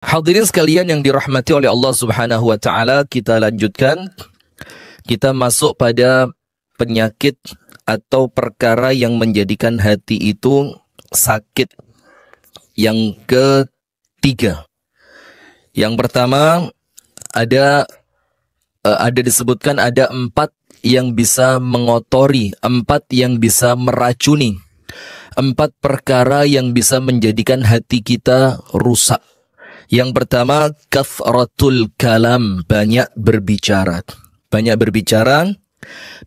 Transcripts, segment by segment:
Hadirin sekalian yang dirahmati oleh Allah Subhanahu wa taala, kita lanjutkan. Kita masuk pada penyakit atau perkara yang menjadikan hati itu sakit. Yang ketiga. Yang pertama ada disebutkan ada 4 yang bisa mengotori, 4 yang bisa meracuni, 4 perkara yang bisa menjadikan hati kita rusak. Yang pertama, kathratul kalam, banyak berbicara. Banyak berbicara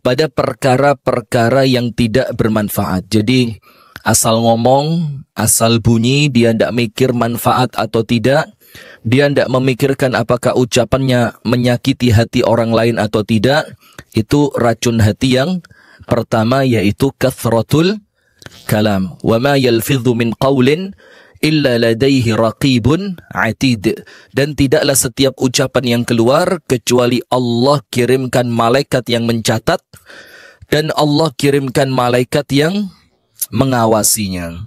pada perkara-perkara yang tidak bermanfaat. Jadi, asal ngomong, asal bunyi, dia tidak mikir manfaat atau tidak. Dia tidak memikirkan apakah ucapannya menyakiti hati orang lain atau tidak. Itu racun hati yang pertama, yaitu kathratul kalam. Wa ma yalfidhu min qawlin illa ladaihi raqibun atid. Dan tidaklah setiap ucapan yang keluar kecuali Allah kirimkan malaikat yang mencatat dan Allah kirimkan malaikat yang mengawasinya.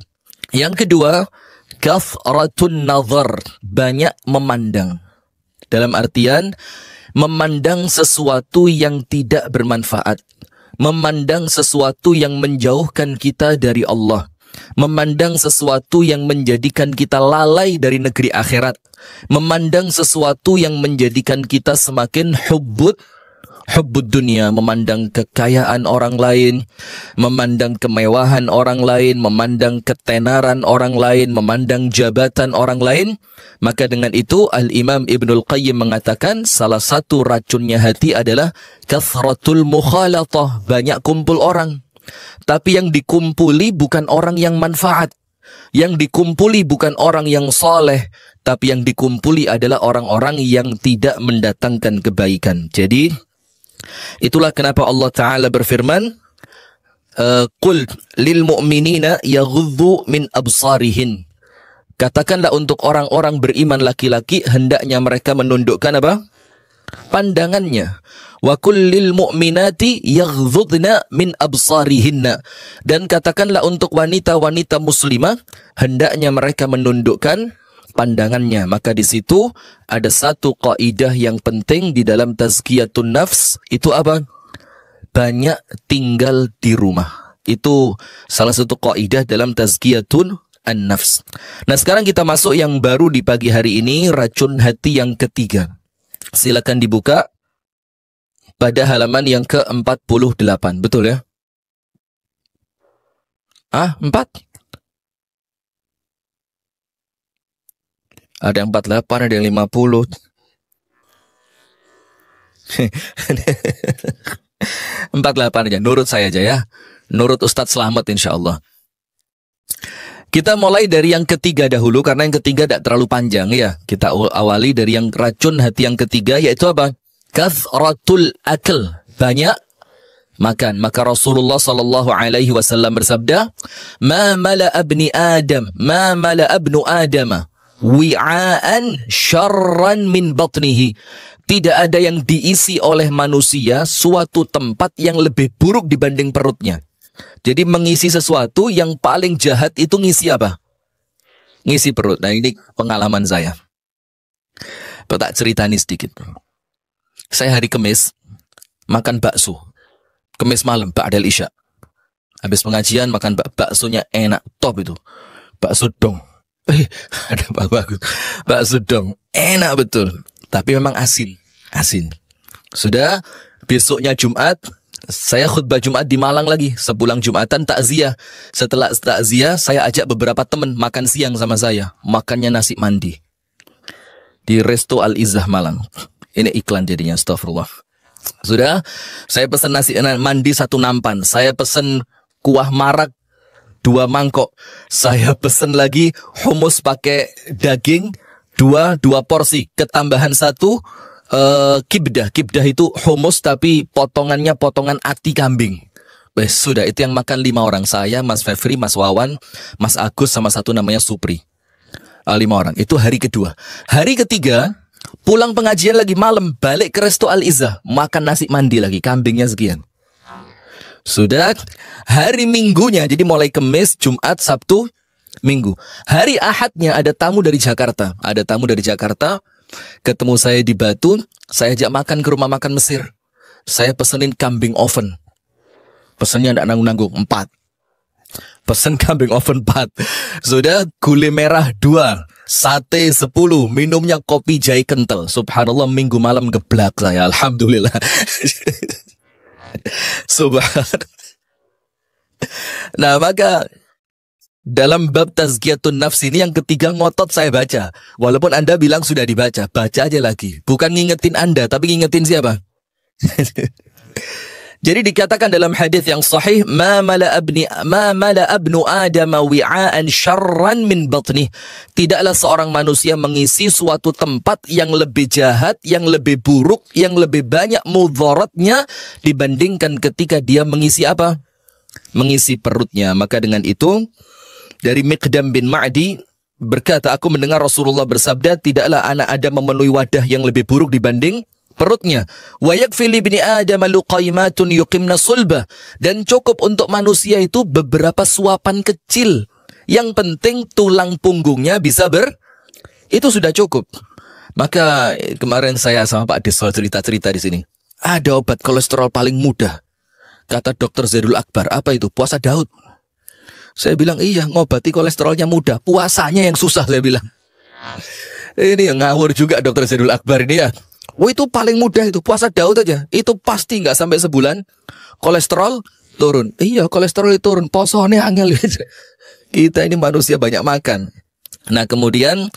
Yang kedua, kathratun nazar, banyak memandang. Dalam artian memandang sesuatu yang tidak bermanfaat, memandang sesuatu yang menjauhkan kita dari Allah, memandang sesuatu yang menjadikan kita lalai dari negeri akhirat, memandang sesuatu yang menjadikan kita semakin hubbud dunia, memandang kekayaan orang lain, memandang kemewahan orang lain, memandang ketenaran orang lain, memandang jabatan orang lain. Maka dengan itu Al-Imam Ibnul Qayyim mengatakan salah satu racunnya hati adalah kathratul mukhalatah, banyak kumpul orang. Tapi yang dikumpuli bukan orang yang manfaat. Yang dikumpuli bukan orang yang soleh. Tapi yang dikumpuli adalah orang-orang yang tidak mendatangkan kebaikan. Jadi, itulah kenapa Allah Ta'ala berfirman, Qul lil mu'minina yaghuddu min absarihin. Katakanlah untuk orang-orang beriman laki-laki, hendaknya mereka menundukkan apa? Pandangannya. Wa kullil mu'minati yaghdudna min absarihinna. Dan katakanlah untuk wanita-wanita muslimah, hendaknya mereka menundukkan pandangannya. Maka di situ ada satu kaidah yang penting di dalam tazkiyatun nafs. Itu apa? Banyak tinggal di rumah. Itu salah satu kaidah dalam tazkiyatun an-nafs. Nah, sekarang kita masuk yang baru di pagi hari ini, racun hati yang ketiga. Silakan dibuka pada halaman yang ke-48. Betul ya? 4? Ada yang 48, ada yang 50. 48 aja, nurut saya aja ya. Nurut Ustadz Selamat insyaAllah. Kita mulai dari yang ketiga dahulu, karena yang ketiga tidak terlalu panjang ya. Kita awali dari yang racun hati yang ketiga, yaitu apa? Kathratul akl, banyak makan. Maka Rasulullah sallallahu alaihi wasallam bersabda, ma mala ibnu Adam wi'aan syarran min batnihi. Tidak ada yang diisi oleh manusia suatu tempat yang lebih buruk dibanding perutnya. Jadi mengisi sesuatu yang paling jahat itu ngisi apa? Ngisi perut. Nah, ini pengalaman saya. Tak cerita ini sedikit. Saya hari Kamis makan bakso. Kamis malam, ba'dal isya. Habis pengajian makan baksonya enak, top itu. Bakso dong. Ada bagus. Bakso dong. Enak betul. Tapi memang asin. Sudah, besoknya Jumat, saya khutbah Jumat di Malang lagi. Sepulang Jumatan takziah. Setelah takziah, saya ajak beberapa teman makan siang sama saya. Makannya nasi mandi di Resto Al-Izzah Malang. Ini iklan jadinya, astagfirullah. Sudah, saya pesan nasi mandi 1 nampan. Saya pesan kuah marak 2 mangkok. Saya pesan lagi humus pakai daging 2 porsi. Ketambahan 1 kibdah. Kibdah itu humus tapi potongannya potongan ati kambing. Sudah, itu yang makan 5 orang. Saya, Mas Fevri, Mas Wawan, Mas Agus, sama satu namanya Supri. 5 orang. Itu hari kedua. Hari ketiga, pulang pengajian lagi malam, balik ke Resto Al-Izzah, makan nasi mandi lagi, kambingnya sekian. Sudah, hari Minggunya, jadi mulai Kamis, Jumat, Sabtu, Minggu. Hari Ahadnya ada tamu dari Jakarta. Ada tamu dari Jakarta, ketemu saya di Batu, saya ajak makan ke rumah makan Mesir. Saya pesenin kambing oven. Pesennya tidak nanggung-nanggung, 4. Pesen kambing oven 4. Sudah gulai merah 2, sate 10, minumnya kopi jahe kental. Subhanallah, minggu malam geblak saya. Alhamdulillah. Subhanallah. Nah, maka dalam bab tazkiyatun nafs ini yang ketiga ngotot saya baca. Walaupun Anda bilang sudah dibaca, baca aja lagi. Bukan ngingetin Anda, tapi ngingetin siapa? Jadi dikatakan dalam hadis yang sahih, ma mala abnu adam wi'aan syarran min batnih. Tidaklah seorang manusia mengisi suatu tempat yang lebih jahat, yang lebih buruk, yang lebih banyak mudaratnya dibandingkan ketika dia mengisi apa? Mengisi perutnya. Maka dengan itu, dari Miqdam bin Ma'di berkata, aku mendengar Rasulullah bersabda, tidaklah anak Adam memenuhi wadah yang lebih buruk dibanding perutnya. Wa yakfi li ibni Adam luqaimatun yuqimna sulbah. Dan cukup untuk manusia itu beberapa suapan kecil. Yang penting tulang punggungnya bisa itu sudah cukup. Maka kemarin saya sama Pak Desol cerita-cerita di sini. Ada obat kolesterol paling mudah. Kata Dr. Zaidul Akbar, apa itu? Puasa Daud. Saya bilang, iya, ngobati kolesterolnya mudah, puasanya yang susah, saya bilang. Ini yang ngawur juga Dr. Zaidul Akbar ini ya. Oh, itu paling mudah itu, puasa Daud aja. Itu pasti nggak sampai sebulan kolesterol turun. Iya, kolesterol turun, posone angel. Kita ini manusia banyak makan. Nah, kemudian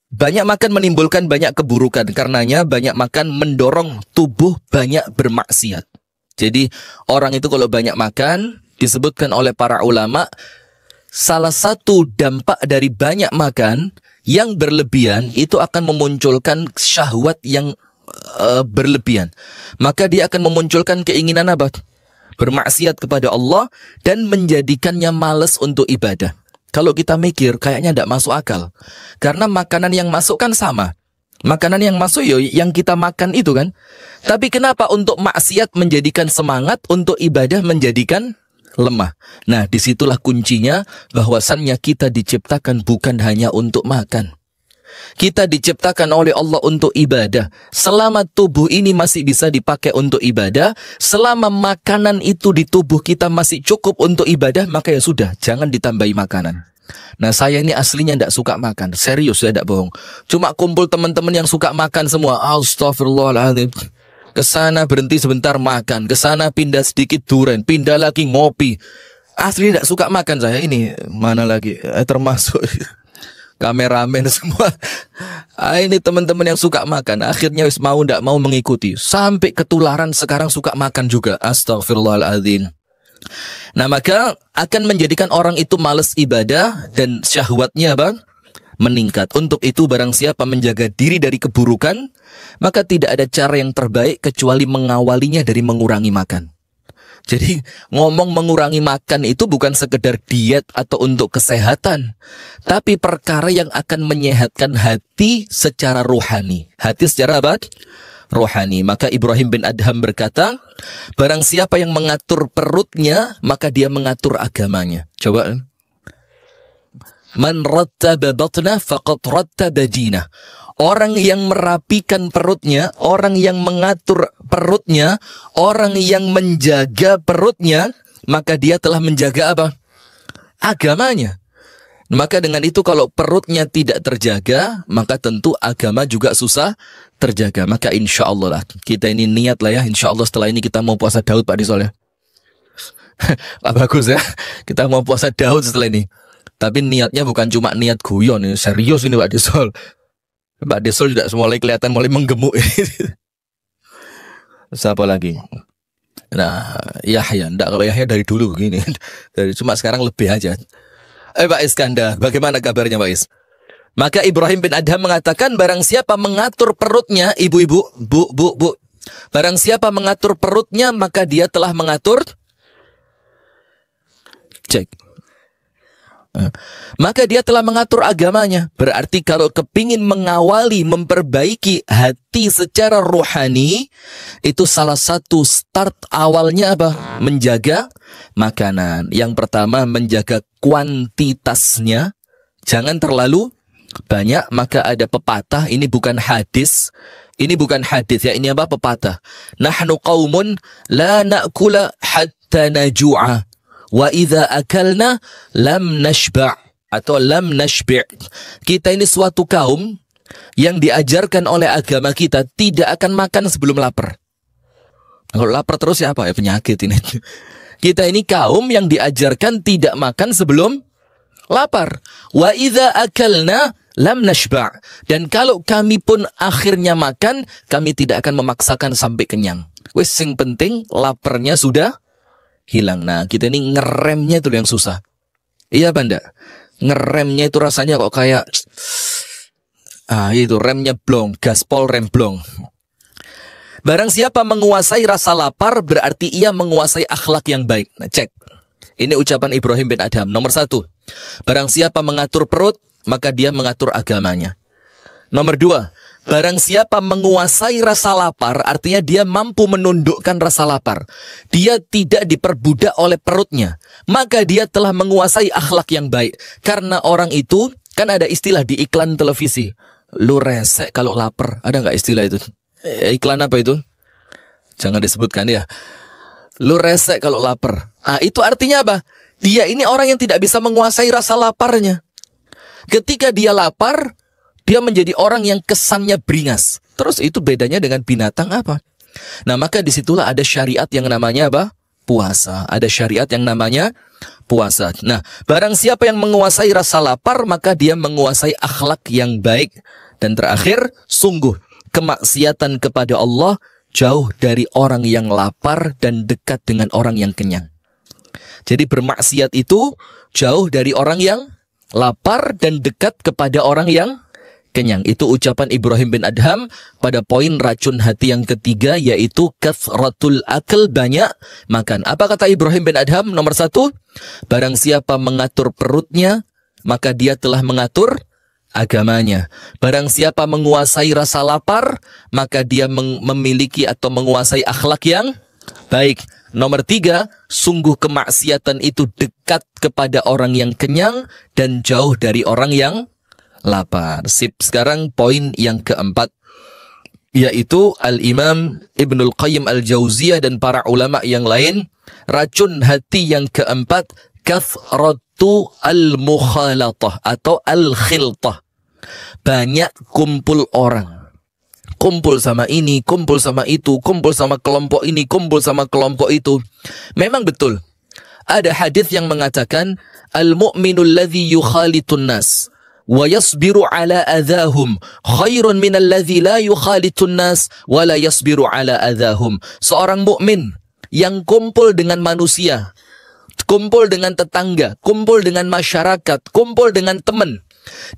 banyak makan menimbulkan banyak keburukan. Karenanya banyak makan mendorong tubuh banyak bermaksiat. Jadi orang itu kalau banyak makan, disebutkan oleh para ulama, salah satu dampak dari banyak makan yang berlebihan itu akan memunculkan syahwat yang berlebihan. Maka dia akan memunculkan keinginan apa? Bermaksiat kepada Allah dan menjadikannya malas untuk ibadah. Kalau kita mikir kayaknya tidak masuk akal. Karena makanan yang masuk kan sama. Makanan yang masuk yang kita makan itu kan. Tapi kenapa untuk maksiat menjadikan semangat, untuk ibadah menjadikan lemah? Nah, disitulah kuncinya bahwasannya kita diciptakan bukan hanya untuk makan. Kita diciptakan oleh Allah untuk ibadah. Selama tubuh ini masih bisa dipakai untuk ibadah, selama makanan itu di tubuh kita masih cukup untuk ibadah, maka ya sudah, jangan ditambahi makanan. Nah, saya ini aslinya tidak suka makan. Serius, saya tidak bohong. Cuma kumpul teman-teman yang suka makan semua. Astagfirullahaladzim. Kesana berhenti sebentar makan. Kesana pindah sedikit duren. Pindah lagi ngopi. Asli tidak suka makan saya ini. Mana lagi? Termasuk kameramen semua. Ini teman-teman yang suka makan. Akhirnya mau tidak mau mengikuti. Sampai ketularan sekarang suka makan juga. Astagfirullahaladzim. Nah, maka akan menjadikan orang itu malas ibadah dan syahwatnya apa? Meningkat. Untuk itu barang siapa menjaga diri dari keburukan, maka tidak ada cara yang terbaik kecuali mengawalinya dari mengurangi makan. Jadi ngomong mengurangi makan itu bukan sekedar diet atau untuk kesehatan, tapi perkara yang akan menyehatkan hati secara rohani. Hati secara apa? Rohani. Maka Ibrahim bin Adham berkata, barang siapa yang mengatur perutnya, maka dia mengatur agamanya. Coba. Man rattaba batna faqad rattaba dinah. Orang yang merapikan perutnya, orang yang mengatur perutnya, orang yang menjaga perutnya, maka dia telah menjaga apa? Agamanya. Maka dengan itu kalau perutnya tidak terjaga, maka tentu agama juga susah terjaga. Maka insya Allah lah, kita ini niat lah ya, insya Allah setelah ini kita mau puasa Daud Pak Disol ya. Bagus ya, kita mau puasa Daud setelah ini. Tapi niatnya bukan cuma niat guyon, ini serius ini Pak Disol. Pak Disol sudah mulai kelihatan mulai menggemuk. Siapa lagi? Nah, Yahya, enggak, kalau Yahya dari dulu gini. Cuma sekarang lebih aja. Pak Iskandar, bagaimana kabarnya Pak Is? Maka Ibrahim bin Adham mengatakan, barang siapa mengatur perutnya, ibu-ibu, bu, barang siapa mengatur perutnya, maka dia telah mengatur, cek, Maka dia telah mengatur agamanya. Berarti kalau kepingin mengawali, memperbaiki hati secara rohani, itu salah satu start awalnya apa? Menjaga makanan. Yang pertama, menjaga kuantitasnya. Jangan terlalu banyak. Maka ada pepatah, ini bukan hadis. Ini bukan hadis ya, ini apa? Pepatah. Nahnu qaumun la na'kula hatta naju'a. Wa idza akalna lam nashba' atau lam nashbi'. Kita ini suatu kaum yang diajarkan oleh agama kita tidak akan makan sebelum lapar. Kalau lapar terus ya apa ya, penyakit ini. Kita ini kaum yang diajarkan tidak makan sebelum lapar. Wa idza akalna lam nashba'. Dan kalau kami pun akhirnya makan, kami tidak akan memaksakan sampai kenyang. Wes sing penting laparnya sudah hilang. Nah, kita ini ngeremnya itu yang susah. Iya, Banda. Ngeremnya itu rasanya kok kayak itu remnya blong, gaspol rem blong. Barang siapa menguasai rasa lapar, berarti ia menguasai akhlak yang baik. Nah, cek. Ini ucapan Ibrahim bin Adham. Nomor 1. Barang siapa mengatur perut, maka dia mengatur agamanya. Nomor 2. Barang siapa menguasai rasa lapar, artinya dia mampu menundukkan rasa lapar. Dia tidak diperbudak oleh perutnya. Maka dia telah menguasai akhlak yang baik. Karena orang itu, kan ada istilah di iklan televisi. Lu resek kalau lapar. Ada nggak istilah itu? Iklan apa itu? Jangan disebutkan ya. Lu resek kalau lapar. Itu artinya apa? Dia ini orang yang tidak bisa menguasai rasa laparnya. Ketika dia lapar, dia menjadi orang yang kesannya beringas. Terus itu bedanya dengan binatang apa? Nah, maka disitulah ada syariat yang namanya apa? Puasa. Ada syariat yang namanya puasa. Nah, barang siapa yang menguasai rasa lapar, maka dia menguasai akhlak yang baik. Dan terakhir, sungguh kemaksiatan kepada Allah jauh dari orang yang lapar dan dekat dengan orang yang kenyang. Jadi bermaksiat itu jauh dari orang yang lapar dan dekat kepada orang yang kenyang. Itu ucapan Ibrahim bin Adham pada poin racun hati yang ketiga, yaitu kathratul akal, banyak makan. Apa kata Ibrahim bin Adham? Nomor 1, barang siapa mengatur perutnya, maka dia telah mengatur agamanya. Barang siapa menguasai rasa lapar, maka dia memiliki atau menguasai akhlak yang baik. Nomor 3, sungguh kemaksiatan itu dekat kepada orang yang kenyang dan jauh dari orang yang lapar. Sip, sekarang poin yang keempat, yaitu Al-Imam Ibnul Qayyim Al-Jauziyah dan para ulama yang lain. Racun hati yang keempat, kathratu al-mukhalatah atau al-khiltah. Banyak kumpul orang. Kumpul sama ini, kumpul sama itu, kumpul sama kelompok ini, kumpul sama kelompok itu. Memang betul. Ada hadis yang mengatakan, al-mu'minul ladzi yukhalitun nas wa yasbiru ala adahum khairun minal ladzi la yukhalitun nas wa la yasbiru ala adahum. Seorang mukmin yang kumpul dengan manusia, kumpul dengan tetangga, kumpul dengan masyarakat, kumpul dengan teman,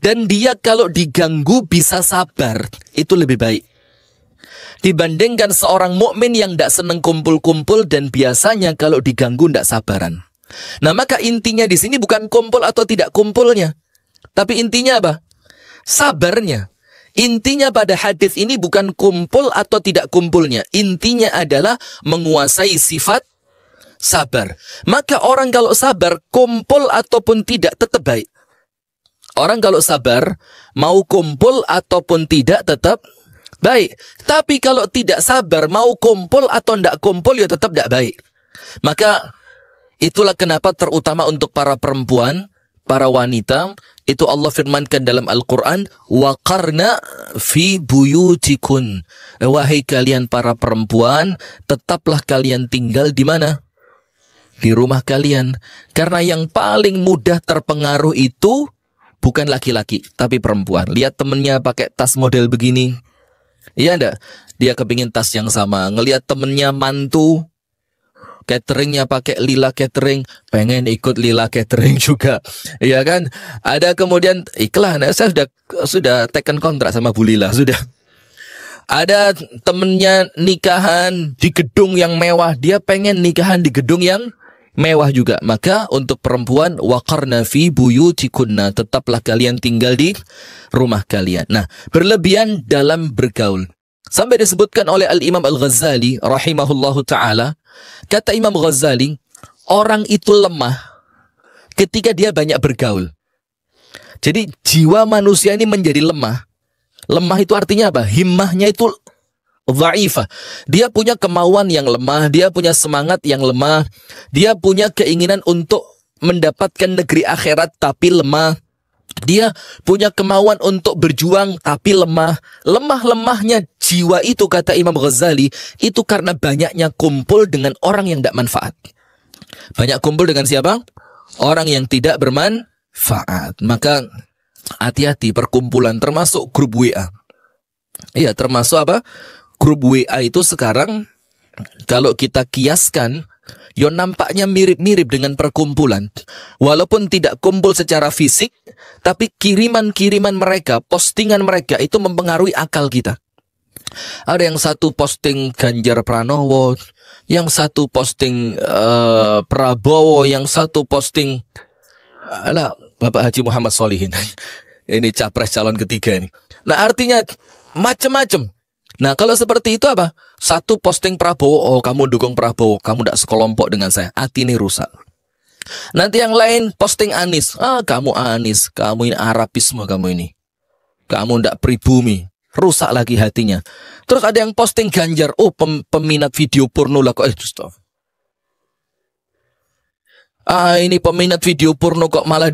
dan dia kalau diganggu bisa sabar, itu lebih baik dibandingkan seorang mukmin yang tidak senang kumpul-kumpul dan biasanya kalau diganggu tidak sabaran. Nah, maka intinya di sini bukan kumpul atau tidak kumpulnya, tapi intinya apa? Sabarnya. Intinya pada hadis ini bukan kumpul atau tidak kumpulnya. Intinya adalah menguasai sifat sabar. Maka orang kalau sabar, kumpul ataupun tidak tetap baik. Orang kalau sabar, mau kumpul ataupun tidak tetap baik. Tapi kalau tidak sabar, mau kumpul atau tidak kumpul, ya tetap tidak baik. Maka itulah kenapa terutama untuk para perempuan, para wanita, itu Allah firmankan dalam Al-Quran, waqarna fi buyutikun. Wahai kalian para perempuan, tetaplah kalian tinggal di mana? Di rumah kalian. Karena yang paling mudah terpengaruh itu bukan laki-laki, tapi perempuan. Lihat temennya pakai tas model begini, iya enggak? Dia kepingin tas yang sama. Ngelihat temennya mantu cateringnya pakai Lila Catering, pengen ikut Lila Catering juga, iya kan? Ada kemudian iklan, saya sudah tekan kontrak sama Bu Lila, sudah. Ada temennya nikahan di gedung yang mewah, dia pengen nikahan di gedung yang mewah juga. Maka untuk perempuan, waqarna fi buyutikunna, tetaplah kalian tinggal di rumah kalian. Nah, berlebihan dalam bergaul. Sampai disebutkan oleh Al-Imam Al-Ghazali rahimahullahu ta'ala, kata Imam Ghazali, orang itu lemah ketika dia banyak bergaul. Jadi jiwa manusia ini menjadi lemah. Lemah itu artinya apa? Himmahnya itu dha'ifah. Dia punya kemauan yang lemah, dia punya semangat yang lemah, dia punya keinginan untuk mendapatkan negeri akhirat tapi lemah. Dia punya kemauan untuk berjuang tapi lemah. Lemah-lemahnya jiwa itu, kata Imam Ghazali, itu karena banyaknya kumpul dengan orang yang tidak manfaat. Banyak kumpul dengan siapa? Orang yang tidak bermanfaat. Maka hati-hati perkumpulan, termasuk grup WA. Iya, termasuk apa? Grup WA itu sekarang kalau kita kiaskan, yo nampaknya mirip-mirip dengan perkumpulan. Walaupun tidak kumpul secara fisik, tapi kiriman-kiriman mereka, postingan mereka itu mempengaruhi akal kita. Ada yang satu posting Ganjar Pranowo, yang satu posting Prabowo, yang satu posting Bapak Haji Muhammad Solihin. Ini capres calon ketiga ini. Nah, artinya macam-macam. Nah, kalau seperti itu apa? Satu posting Prabowo, oh kamu dukung Prabowo, kamu tidak sekelompok dengan saya, hati ini rusak. Nanti yang lain posting Anies, kamu Anies, kamu ini Arabisme, kamu ini, kamu tidak pribumi, rusak lagi hatinya. Terus ada yang posting Ganjar, oh peminat video porno lah kok, ini peminat video porno kok malah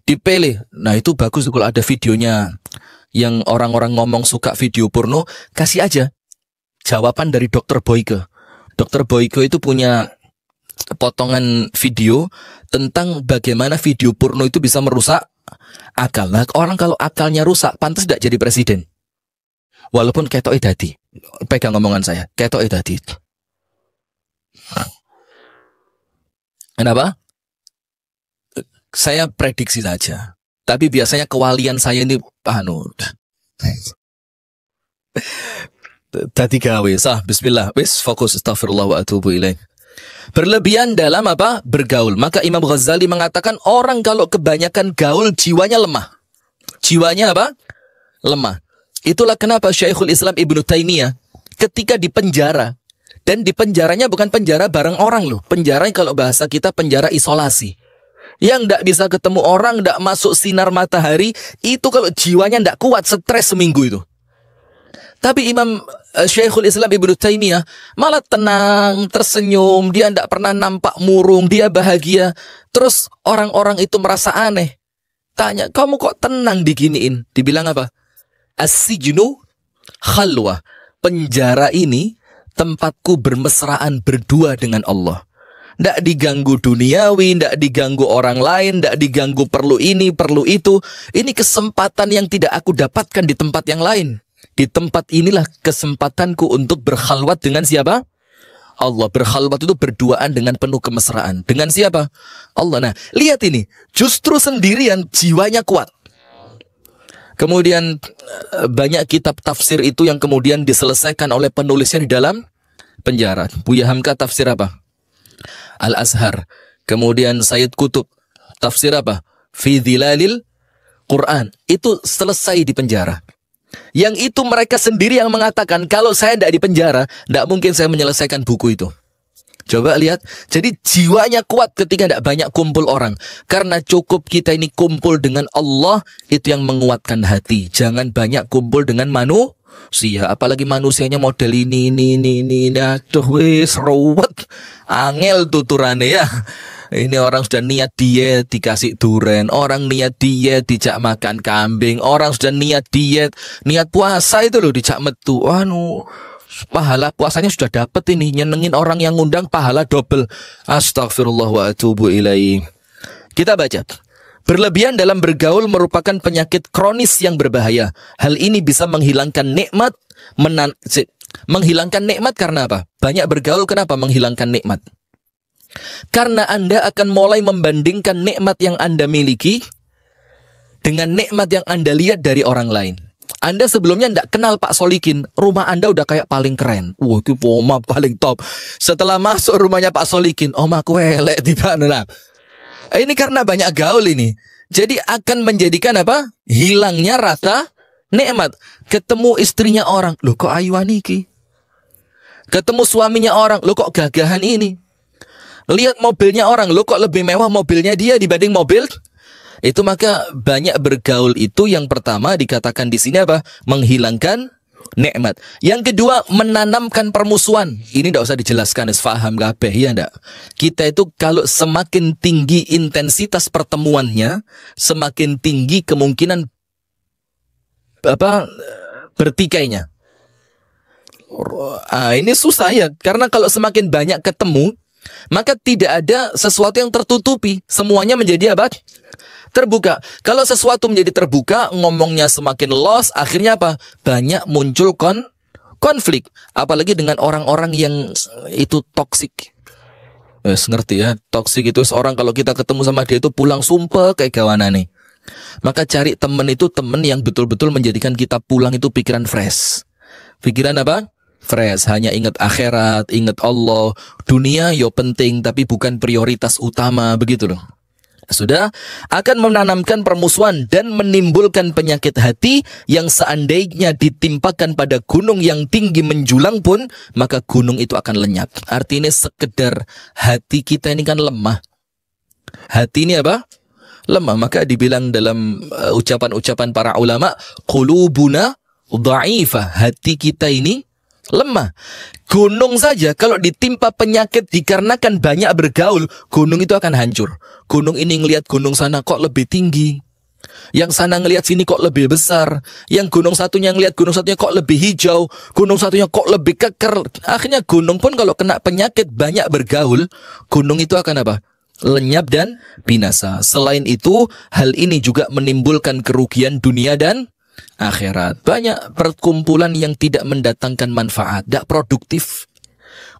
dipilih. Nah itu bagus kalau ada videonya. Yang orang-orang ngomong suka video porno, kasih aja jawaban dari Dr. Boyke. Dr. Boyke itu punya potongan video tentang bagaimana video porno itu bisa merusak akal. Nah, orang kalau akalnya rusak, pantas tidak jadi presiden. Walaupun ketoke dadi. Pegang omongan saya, ketoke dadi. Kenapa? Saya prediksi saja. Tapi biasanya kewalian saya ini tadi gawe sah, bismillah, wis fokus, astagfirullah wa atubu ilaih. Berlebihan dalam apa? Bergaul. Maka Imam Ghazali mengatakan orang kalau kebanyakan gaul jiwanya lemah. Jiwanya apa? Lemah. Itulah kenapa Syekhul Islam Ibnu Taimiyah ketika di penjara, dan di penjaranya bukan penjara bareng orang loh. Penjara kalau bahasa kita penjara isolasi. Yang tidak bisa ketemu orang, tidak masuk sinar matahari, itu kalau jiwanya tidak kuat, stres seminggu itu. Tapi Imam Syekhul Islam Ibnu Taimiyah malah tenang, tersenyum, dia tidak pernah nampak murung, dia bahagia. Terus orang-orang itu merasa aneh. Tanya, kamu kok tenang diginiin? Dibilang apa? As-sijnu khalwah. Penjara ini tempatku bermesraan berdua dengan Allah. Tidak diganggu duniawi, tidak diganggu orang lain, tidak diganggu perlu ini, perlu itu. Ini kesempatan yang tidak aku dapatkan di tempat yang lain. Di tempat inilah kesempatanku untuk berkhalwat dengan siapa? Allah. Berkhalwat itu berduaan dengan penuh kemesraan. Dengan siapa? Allah. Nah, lihat ini. Justru sendirian jiwanya kuat. Kemudian banyak kitab tafsir itu yang kemudian diselesaikan oleh penulisnya di dalam penjara. Buya Hamka tafsir apa? Al-Azhar. Kemudian Sayyid Qutb tafsir apa? Fi Dhilalil Quran. Itu selesai di penjara. Yang itu mereka sendiri yang mengatakan, kalau saya tidak di penjara, tidak mungkin saya menyelesaikan buku itu. Coba lihat. Jadi jiwanya kuat ketika tidak banyak kumpul orang. Karena cukup kita ini kumpul dengan Allah, itu yang menguatkan hati. Jangan banyak kumpul dengan manusia. Apalagi manusianya model ini. Aduh wis ruwet. Angel tuturane ya. Ini orang sudah niat diet dikasih duren, orang niat diet dijak makan kambing, orang sudah niat diet, niat puasa itu loh dijak metu. Pahala puasanya sudah dapat ini, nyenengin orang yang ngundang pahala double. Astagfirullah wa atubu ilaih. Kita baca. Berlebihan dalam bergaul merupakan penyakit kronis yang berbahaya. Hal ini bisa menghilangkan nikmat, menghilangkan nikmat karena apa? Banyak bergaul kenapa menghilangkan nikmat? Karena Anda akan mulai membandingkan nikmat yang Anda miliki dengan nikmat yang Anda lihat dari orang lain. Anda sebelumnya tidak kenal Pak Solikin, rumah Anda udah kayak paling keren. Wah, itu oma paling top. Setelah masuk rumahnya Pak Solikin, oma aku elek tiba. Nah, ini karena banyak gaul ini. Jadi akan menjadikan apa? Hilangnya rasa nikmat. Ketemu istrinya orang, loh kok ayuan iki? Ketemu suaminya orang, loh kok gagahan ini? Lihat mobilnya orang, loh kok lebih mewah mobilnya dia dibanding mobil? Itu maka banyak bergaul itu yang pertama dikatakan di sini apa? Menghilangkan nikmat. Yang kedua, menanamkan permusuhan. Ini tidak usah dijelaskan, faham kabeh ya ndak? Kita itu kalau semakin tinggi intensitas pertemuannya, semakin tinggi kemungkinan apa? Bertikainya. Ini susah ya, karena kalau semakin banyak ketemu, maka tidak ada sesuatu yang tertutupi. Semuanya menjadi apa? Terbuka. Kalau sesuatu menjadi terbuka, ngomongnya semakin los, akhirnya apa? Banyak muncul konflik. Apalagi dengan orang-orang yang itu toksik. Ngerti ya? Toksik itu seorang kalau kita ketemu sama dia itu pulang sumpah kayak kawanan nih. Maka cari temen itu temen yang betul-betul menjadikan kita pulang itu pikiran fresh. Pikiran apa? Fresh. Hanya ingat akhirat, ingat Allah. Dunia yo penting tapi bukan prioritas utama, begitu loh. Sudah akan menanamkan permusuhan dan menimbulkan penyakit hati yang seandainya ditimpakan pada gunung yang tinggi menjulang pun, maka gunung itu akan lenyap. Artinya sekedar hati kita ini kan lemah. Hati ini apa? Lemah. Maka dibilang dalam ucapan-ucapan para ulama, qulubuna dha'ifah. Hati kita ini lemah. Gunung saja kalau ditimpa penyakit dikarenakan banyak bergaul, gunung itu akan hancur. Gunung ini ngelihat gunung sana kok lebih tinggi, yang sana ngelihat sini kok lebih besar, yang gunung satunya ngelihat gunung satunya kok lebih hijau, gunung satunya kok lebih keker. Akhirnya gunung pun kalau kena penyakit banyak bergaul, gunung itu akan apa? Lenyap dan binasa. Selain itu, hal ini juga menimbulkan kerugian dunia dan akhirat. Banyak perkumpulan yang tidak mendatangkan manfaat, tidak produktif.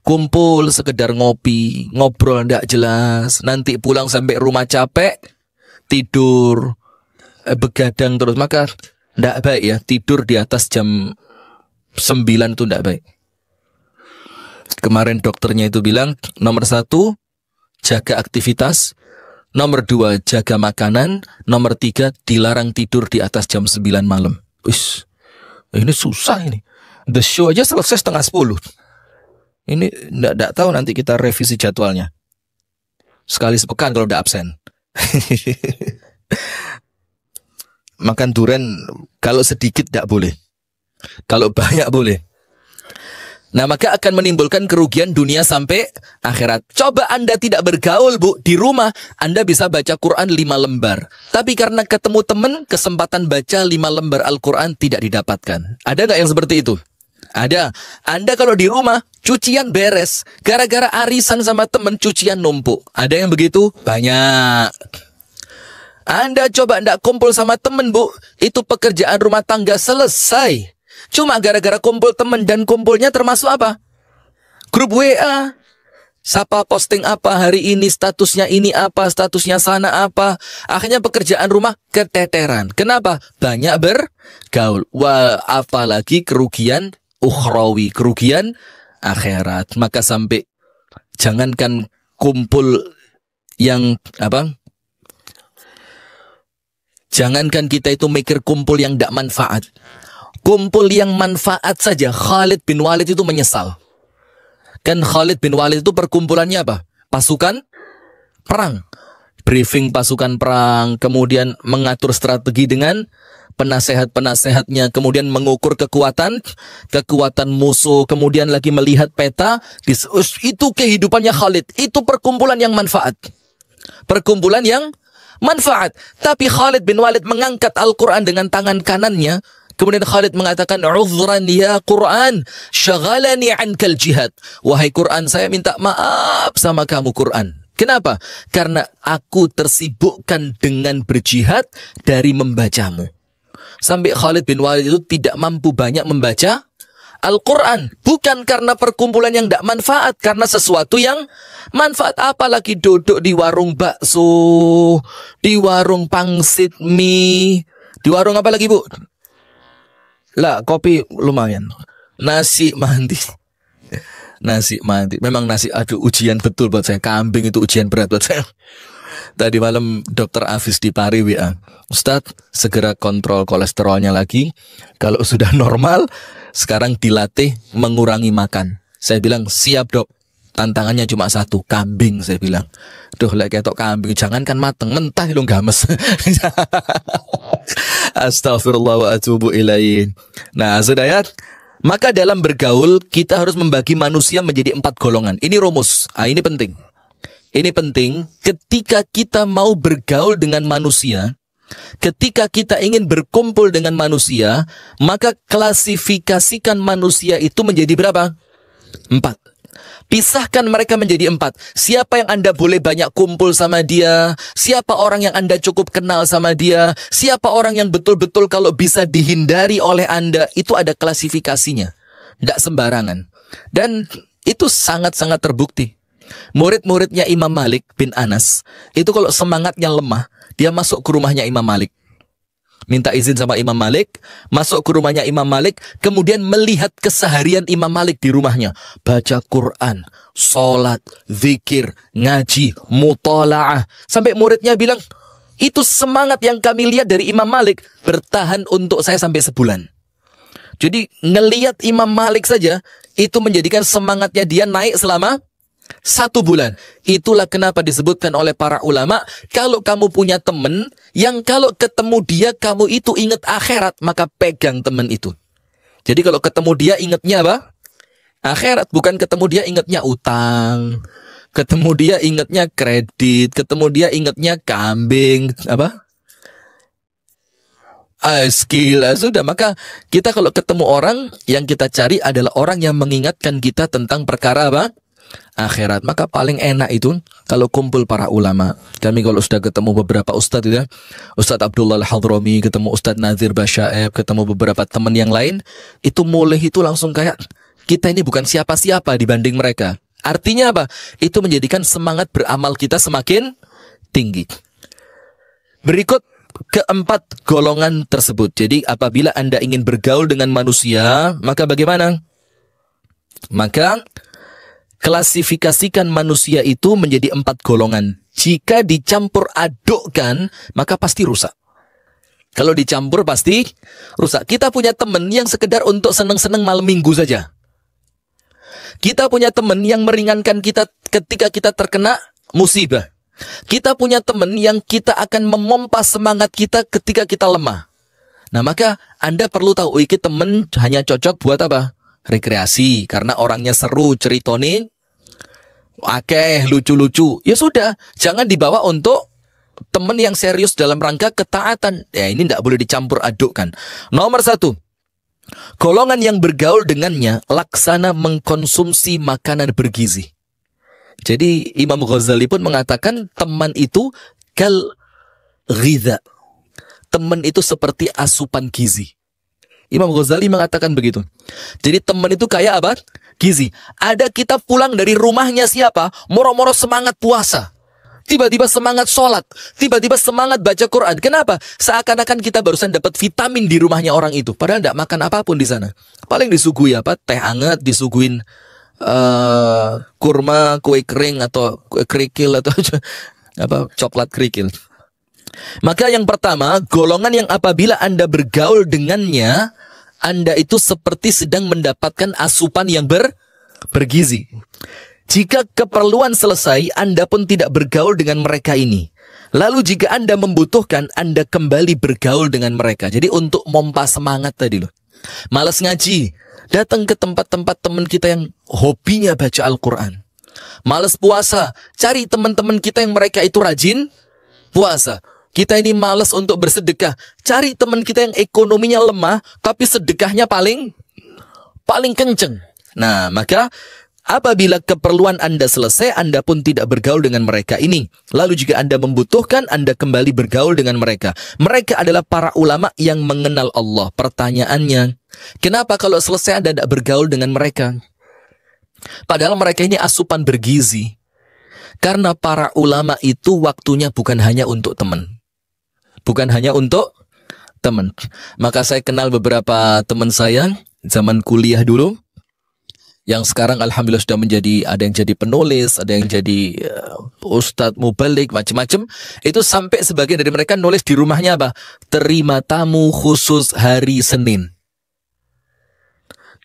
Kumpul sekedar ngopi, ngobrol tidak jelas, nanti pulang sampai rumah capek, tidur, begadang terus. Maka tidak baik ya, tidur di atas jam 9 itu tidak baik. Kemarin dokternya itu bilang, nomor 1, jaga aktivitas. Nomor 2, jaga makanan. Nomor 3, dilarang tidur di atas jam 9 malam. Ini susah ini. The show aja selesai 9:30. Ini enggak tahu nanti kita revisi jadwalnya. Sekali sepekan kalau udah absen. Makan durian kalau sedikit tidak boleh. Kalau banyak boleh. Nah, maka akan menimbulkan kerugian dunia sampai akhirat. Coba Anda tidak bergaul, Bu. Di rumah, Anda bisa baca Quran 5 lembar. Tapi karena ketemu teman, kesempatan baca 5 lembar Al-Quran tidak didapatkan. Ada nggak yang seperti itu? Ada. Anda kalau di rumah, cucian beres. Gara-gara arisan sama teman, cucian numpuk. Ada yang begitu? Banyak. Anda coba nggak kumpul sama teman, Bu. Itu pekerjaan rumah tangga selesai. Cuma gara-gara kumpul teman, dan kumpulnya termasuk apa? Grup WA. Siapa posting apa hari ini, statusnya ini apa, statusnya sana apa. Akhirnya pekerjaan rumah keteteran. Kenapa? Banyak bergaul. Wah, apalagi kerugian ukhrawi, kerugian akhirat. Maka sampai jangankan kumpul yang apa? Jangankan kita itu mikir kumpul yang tidak manfaat. Kumpul yang manfaat saja, Khalid bin Walid itu menyesal. Kan Khalid bin Walid itu perkumpulannya apa? Pasukan perang. Briefing pasukan perang, kemudian mengatur strategi dengan penasehat-penasehatnya, kemudian mengukur kekuatan musuh, kemudian lagi melihat peta. Itu kehidupannya Khalid. Itu perkumpulan yang manfaat. Perkumpulan yang manfaat. Tapi Khalid bin Walid mengangkat Al-Quran dengan tangan kanannya. Kemudian Khalid mengatakan, "Uzran ya Quran, syaghalani ankal jihad." Wahai Quran, saya minta maaf sama kamu Quran. Kenapa? Karena aku tersibukkan dengan berjihad dari membacamu. Sampai Khalid bin Walid itu tidak mampu banyak membaca Al-Quran. Bukan karena perkumpulan yang tidak manfaat, karena sesuatu yang manfaat. Apalagi duduk di warung bakso, di warung pangsit mie, di warung apa lagi, Bu? Lah, kopi lumayan. Nasi mandi. Nasi mandi. Memang nasi, aduh, ujian betul buat saya. Kambing itu ujian berat buat saya. Tadi malam Dokter Afis di Pari WA, Ustadz segera kontrol kolesterolnya lagi. Kalau sudah normal, sekarang dilatih mengurangi makan. Saya bilang siap dok. Tantangannya cuma satu, kambing. Saya bilang, duh lek ketok kambing, jangankan mateng, mentah lu games. Astagfirullah wa atubu ilaih. Nah sudah ya. Maka dalam bergaul kita harus membagi manusia menjadi 4 golongan. Ini rumus. Ini penting. Ini penting ketika kita mau bergaul dengan manusia, ketika kita ingin berkumpul dengan manusia, maka klasifikasikan manusia itu menjadi berapa? 4. Pisahkan mereka menjadi 4. Siapa yang Anda boleh banyak kumpul sama dia, siapa orang yang Anda cukup kenal sama dia, siapa orang yang betul-betul kalau bisa dihindari oleh Anda, itu ada klasifikasinya. Tidak sembarangan. Dan itu sangat-sangat terbukti. Murid-muridnya Imam Malik bin Anas itu kalau semangatnya lemah, dia masuk ke rumahnya Imam Malik, minta izin sama Imam Malik, masuk ke rumahnya Imam Malik, kemudian melihat keseharian Imam Malik di rumahnya, baca Quran, sholat, zikir, ngaji, mutola'ah, sampai muridnya bilang, itu semangat yang kami lihat dari Imam Malik bertahan untuk saya sampai sebulan. Jadi ngelihat Imam Malik saja itu menjadikan semangatnya dia naik selama 1 bulan. Itulah kenapa disebutkan oleh para ulama, kalau kamu punya teman yang kalau ketemu dia kamu itu ingat akhirat, maka pegang teman itu. Jadi kalau ketemu dia ingatnya apa? Akhirat. Bukan ketemu dia ingatnya utang, ketemu dia ingatnya kredit, ketemu dia ingatnya kambing, apa? Skill. Sudah, maka kita kalau ketemu orang, yang kita cari adalah orang yang mengingatkan kita tentang perkara apa? Akhirat. Maka paling enak itu kalau kumpul para ulama. Kami kalau sudah ketemu beberapa ustadz ya, Ustadz Abdullah Al-Hadrami, ketemu Ustadz Nazir Basyaib, ketemu beberapa teman yang lain, itu mulai itu langsung kayak kita ini bukan siapa-siapa dibanding mereka. Artinya apa? Itu menjadikan semangat beramal kita semakin tinggi. Berikut keempat golongan tersebut. Jadi apabila Anda ingin bergaul dengan manusia, maka bagaimana? Maka klasifikasikan manusia itu menjadi 4 golongan. Jika dicampur adukkan, maka pasti rusak. Kalau dicampur pasti rusak. Kita punya teman yang sekedar untuk senang-senang malam minggu saja. Kita punya teman yang meringankan kita ketika kita terkena musibah. Kita punya teman yang kita akan memompa semangat kita ketika kita lemah. Nah maka Anda perlu tahu, iki teman hanya cocok buat apa? Rekreasi, karena orangnya seru, ceritone akeh, lucu-lucu. Ya sudah, jangan dibawa untuk teman yang serius dalam rangka ketaatan. Ya ini tidak boleh dicampur adukkan. Nomor 1, golongan yang bergaul dengannya laksana mengkonsumsi makanan bergizi. Jadi Imam Ghazali pun mengatakan teman itu kal ghidha. Teman itu seperti asupan gizi. Imam Ghazali mengatakan begitu. Jadi teman itu kayak apa? Gizi. Ada kita pulang dari rumahnya siapa? Moro-moro semangat puasa. Tiba-tiba semangat sholat. Tiba-tiba semangat baca Quran. Kenapa? Seakan-akan kita barusan dapat vitamin di rumahnya orang itu. Padahal tidak makan apapun di sana. Paling disuguhi apa? Teh hangat, disuguhin kurma, kue kering atau kue kerikil atau apa? Coklat kerikil. Maka yang pertama, golongan yang apabila Anda bergaul dengannya, Anda itu seperti sedang mendapatkan asupan yang bergizi. Jika keperluan selesai, Anda pun tidak bergaul dengan mereka ini. Lalu jika Anda membutuhkan, Anda kembali bergaul dengan mereka. Jadi untuk mompa semangat tadi loh. Malas ngaji, datang ke tempat-tempat teman kita yang hobinya baca Al-Quran. Malas puasa, cari teman-teman kita yang mereka itu rajin puasa. Kita ini malas untuk bersedekah, cari teman kita yang ekonominya lemah, tapi sedekahnya paling kenceng. Nah, maka apabila keperluan Anda selesai, Anda pun tidak bergaul dengan mereka ini. Lalu jika Anda membutuhkan, Anda kembali bergaul dengan mereka. Mereka adalah para ulama yang mengenal Allah. Pertanyaannya, kenapa kalau selesai Anda tidak bergaul dengan mereka? Padahal mereka ini asupan bergizi. Karena para ulama itu waktunya bukan hanya untuk teman. Bukan hanya untuk teman. Maka saya kenal beberapa teman saya zaman kuliah dulu, yang sekarang alhamdulillah sudah menjadi, ada yang jadi penulis, ada yang jadi ustadz mubalik, macam-macam. Itu sampai sebagian dari mereka nulis di rumahnya apa? Terima tamu khusus hari Senin.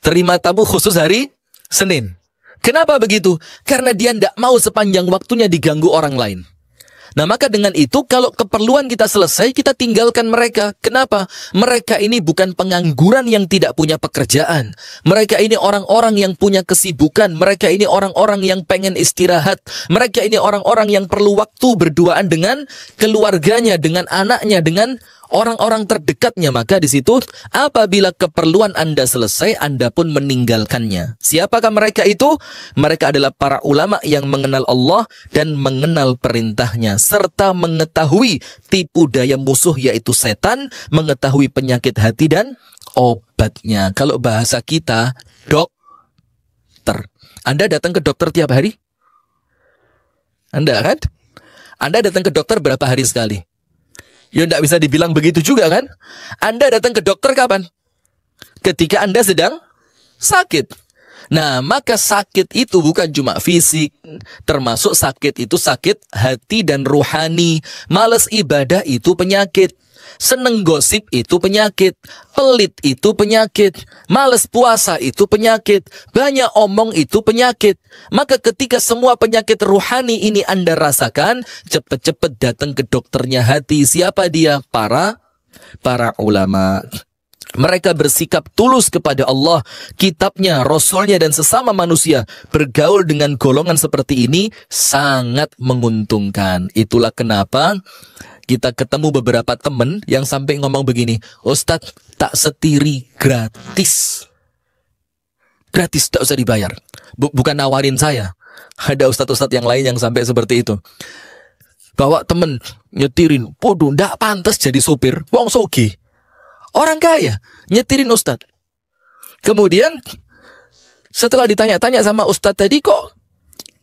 Terima tamu khusus hari Senin. Kenapa begitu? Karena dia tidak mau sepanjang waktunya diganggu orang lain. Nah, maka dengan itu kalau keperluan kita selesai, kita tinggalkan mereka. Kenapa? Mereka ini bukan pengangguran yang tidak punya pekerjaan. Mereka ini orang-orang yang punya kesibukan. Mereka ini orang-orang yang pengen istirahat. Mereka ini orang-orang yang perlu waktu berduaan dengan keluarganya, dengan anaknya, dengan orang-orang terdekatnya. Maka di situ apabila keperluan Anda selesai, Anda pun meninggalkannya. Siapakah mereka itu? Mereka adalah para ulama yang mengenal Allah dan mengenal perintahnya, serta mengetahui tipu daya musuh yaitu setan, mengetahui penyakit hati dan obatnya. Kalau bahasa kita, dokter. Anda datang ke dokter tiap hari? Anda kan? Anda datang ke dokter berapa hari sekali? Ya tidak bisa dibilang begitu juga kan? Anda datang ke dokter kapan? Ketika Anda sedang sakit. Nah, maka sakit itu bukan cuma fisik, termasuk sakit itu sakit hati dan rohani. Malas ibadah itu penyakit. Seneng gosip itu penyakit. Pelit itu penyakit. Malas puasa itu penyakit. Banyak omong itu penyakit. Maka ketika semua penyakit rohani ini Anda rasakan, cepat-cepat datang ke dokternya hati. Siapa dia? Para ulama. Mereka bersikap tulus kepada Allah, kitabnya, rasulnya, dan sesama manusia. Bergaul dengan golongan seperti ini sangat menguntungkan. Itulah kenapa kita ketemu beberapa teman yang sampai ngomong begini, Ustadz, tak setiri gratis. Gratis, tak usah dibayar. Bukan nawarin saya. Ada ustadz-ustadz yang lain yang sampai seperti itu. Bawa temen, nyetirin, podo, ndak pantas jadi sopir, wong sogi. Orang kaya, nyetirin ustadz. Kemudian, setelah ditanya-tanya sama ustadz tadi, kok